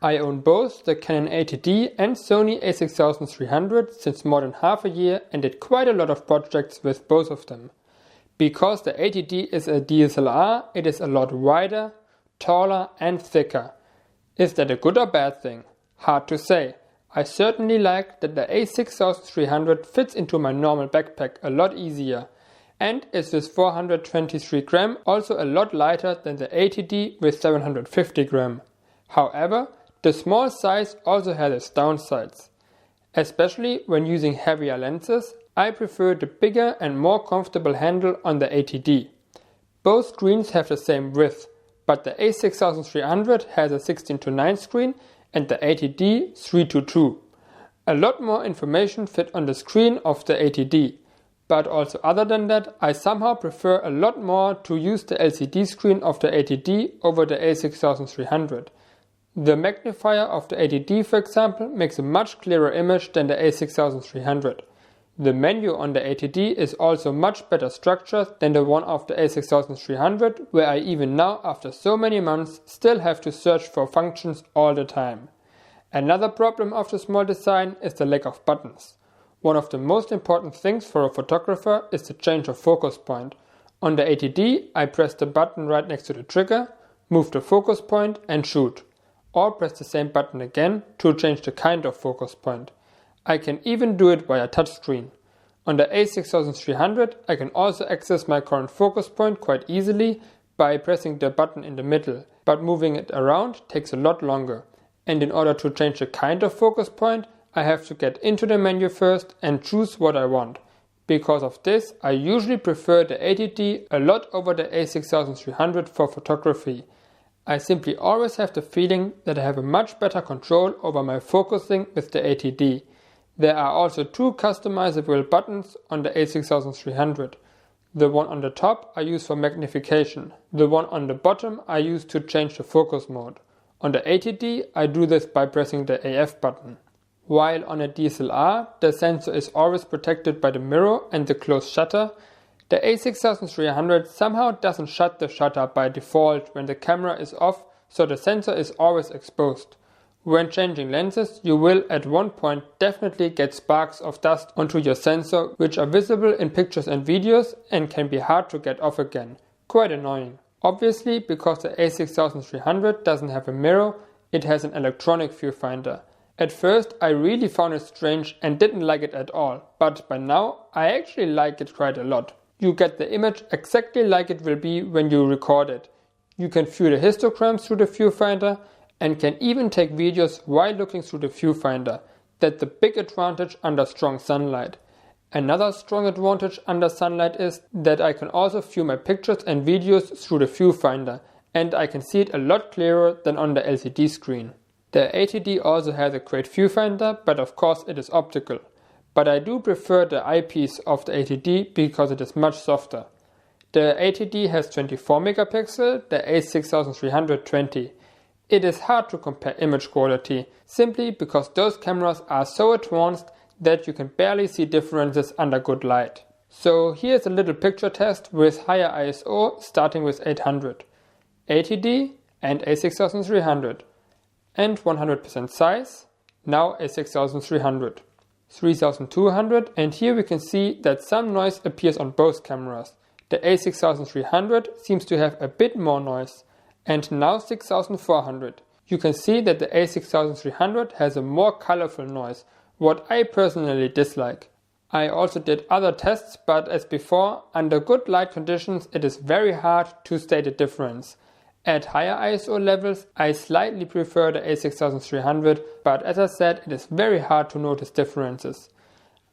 I own both the Canon 80D and Sony a6300 since more than half a year and did quite a lot of projects with both of them. Because the 80D is a DSLR, it is a lot wider, taller and thicker. Is that a good or bad thing? Hard to say. I certainly like that the a6300 fits into my normal backpack a lot easier and is with 423 gram also a lot lighter than the 80D with 750 gram. However, the small size also has its downsides. Especially when using heavier lenses, I prefer the bigger and more comfortable handle on the 80D. Both screens have the same width, but the a6300 has a 16:9 screen and the 80D 3:2. A lot more information fit on the screen of the 80D, but also other than that, I somehow prefer a lot more to use the LCD screen of the 80D over the a6300. The magnifier of the 80D, for example, makes a much clearer image than the a6300. The menu on the 80D is also much better structured than the one of the a6300, where I even now, after so many months, still have to search for functions all the time. Another problem of the small design is the lack of buttons. One of the most important things for a photographer is the change of focus point. On the 80D, I press the button right next to the trigger, move the focus point and shoot. Or press the same button again to change the kind of focus point. I can even do it via touchscreen. On the a6300 I can also access my current focus point quite easily by pressing the button in the middle, but moving it around takes a lot longer. And in order to change the kind of focus point, I have to get into the menu first and choose what I want. Because of this, I usually prefer the 80D a lot over the a6300 for photography. I simply always have the feeling that I have a much better control over my focusing with the 80D. There are also two customizable buttons on the a6300. The one on the top I use for magnification. The one on the bottom I use to change the focus mode. On the 80D I do this by pressing the AF button. While on a DSLR the sensor is always protected by the mirror and the closed shutter, the a6300 somehow doesn't shut the shutter by default when the camera is off, so the sensor is always exposed. When changing lenses, you will at one point definitely get sparks of dust onto your sensor, which are visible in pictures and videos and can be hard to get off again. Quite annoying. Obviously, because the a6300 doesn't have a mirror, it has an electronic viewfinder. At first I really found it strange and didn't like it at all, but by now I actually like it quite a lot. You get the image exactly like it will be when you record it. You can view the histograms through the viewfinder and can even take videos while looking through the viewfinder. That's the big advantage under strong sunlight. Another strong advantage under sunlight is that I can also view my pictures and videos through the viewfinder, and I can see it a lot clearer than on the LCD screen. The 80D also has a great viewfinder, but of course it is optical. But I do prefer the eyepiece of the 80D because it is much softer. The 80D has 24 megapixel, the a6300 20. It is hard to compare image quality, simply because those cameras are so advanced that you can barely see differences under good light. So here's a little picture test with higher ISO starting with 800. 80D and a6300. And 100% size, now a6300. 3200, and here we can see that some noise appears on both cameras. The a6300 seems to have a bit more noise, and now 6400. You can see that the a6300 has a more colorful noise, what I personally dislike. I also did other tests, but as before, under good light conditions it is very hard to state a difference. At higher ISO levels, I slightly prefer the a6300, but as I said, it is very hard to notice differences.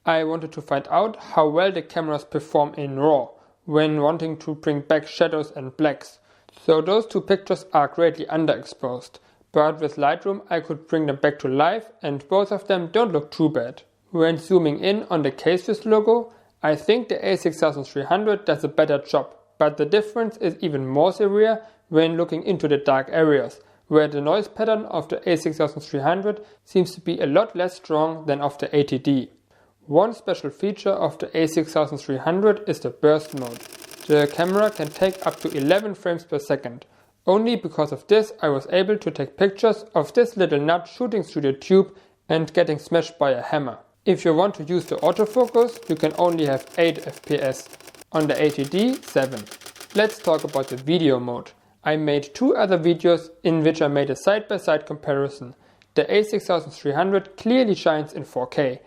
I wanted to find out how well the cameras perform in RAW, when wanting to bring back shadows and blacks. So those two pictures are greatly underexposed, but with Lightroom I could bring them back to life and both of them don't look too bad. When zooming in on the Casewiz logo, I think the a6300 does a better job, but the difference is even more severe when looking into the dark areas, where the noise pattern of the a6300 seems to be a lot less strong than of the 80D. One special feature of the a6300 is the burst mode. The camera can take up to 11 frames per second. Only because of this I was able to take pictures of this little nut shooting through the tube and getting smashed by a hammer. If you want to use the autofocus, you can only have 8 fps. On the ATD, 7. Let's talk about the video mode. I made 2 other videos in which I made a side-by-side comparison. The a6300 clearly shines in 4K.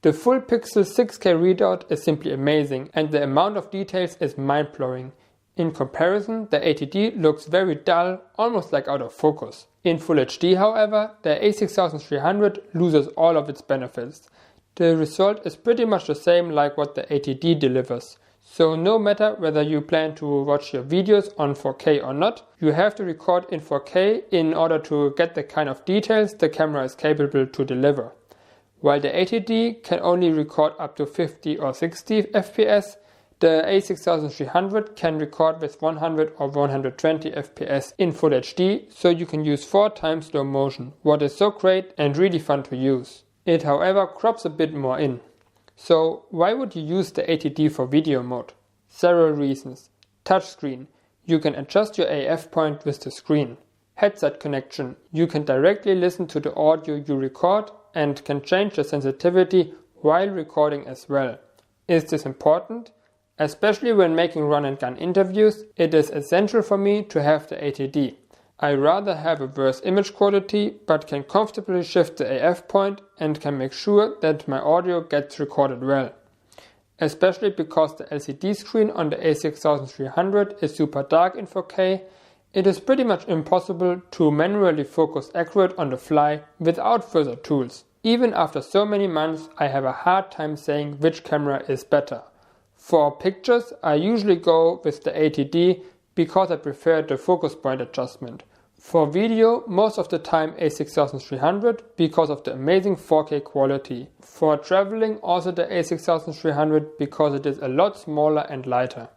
The full pixel 6K readout is simply amazing and the amount of details is mind-blowing. In comparison, the ATD looks very dull, almost like out of focus. In Full HD, however, the a6300 loses all of its benefits. The result is pretty much the same like what the ATD delivers. So no matter whether you plan to watch your videos on 4K or not, you have to record in 4K in order to get the kind of details the camera is capable to deliver. While the ATD can only record up to 50 or 60 fps, the a6300 can record with 100 or 120 fps in Full HD, so you can use 4 times slow motion, what is so great and really fun to use. It however crops a bit more in. So why would you use the ATD for video mode? Several reasons. Touchscreen. You can adjust your AF point with the screen. Headset connection. You can directly listen to the audio you record and can change the sensitivity while recording as well. Is this important? Especially when making run and gun interviews, it is essential for me to have the ATD. I rather have a worse image quality, but can comfortably shift the AF point and can make sure that my audio gets recorded well. Especially because the LCD screen on the a6300 is super dark in 4K, it is pretty much impossible to manually focus accurate on the fly without further tools. Even after so many months, I have a hard time saying which camera is better. For pictures, I usually go with the ATD because I prefer the focus point adjustment. For video, most of the time a6300 because of the amazing 4K quality. For traveling, also the a6300 because it is a lot smaller and lighter.